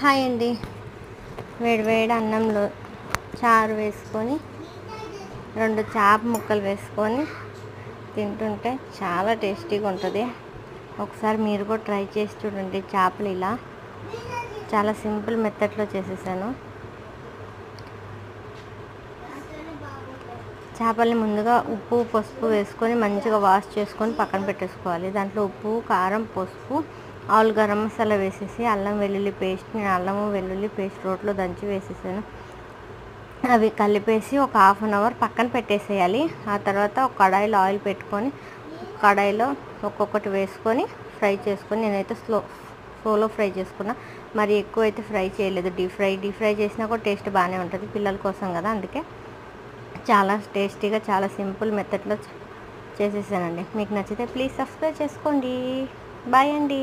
Hi అండి. వేడివేడి అన్నంలో చారు వేసుకొని 2 చేప ముక్కలు వేసుకొని తింటుంటే చాలా టేస్టీగా ఉంటుంది. ఒకసారి మీరు కూడా ట్రై చేసి చూడండి. చేపలు ఇలా చాలా సింపుల్ మెథడ్లో చేసేసాను. చేపల్ని ముందుగా ఉప్పు పసుపు వేసుకొని మంచిగా వాష్ చేసుకొని పక్కన పెట్టేసుకోవాలి. దాంట్లో ఉప్పు కారం పసుపు ఆల్ గరం మసాలా వేసేసి అల్లం వెల్లుల్లి పేస్ట్, నేను అల్లము వెల్లుల్లి పేస్ట్ రోట్లో దంచి వేసేసాను. అవి కలిపేసి ఒక హాఫ్ అన్ అవర్ పక్కన పెట్టేసేయాలి. ఆ తర్వాత ఒక కడాయిలో ఆయిల్ పెట్టుకొని కడాయిలో ఒక్కొక్కటి వేసుకొని ఫ్రై చేసుకొని, నేనైతే స్లోలో ఫ్రై చేసుకున్నా. మరి ఎక్కువ అయితే ఫ్రై చేయలేదు. డీప్ ఫ్రై చేసినా కూడా టేస్ట్ బాగానే ఉంటుంది, పిల్లల కోసం కదా. అందుకే చాలా టేస్టీగా చాలా సింపుల్ మెథడ్లో చేసేసానండి. మీకు నచ్చితే ప్లీజ్ సబ్స్క్రైబ్ చేసుకోండి. బాయ్ అండి.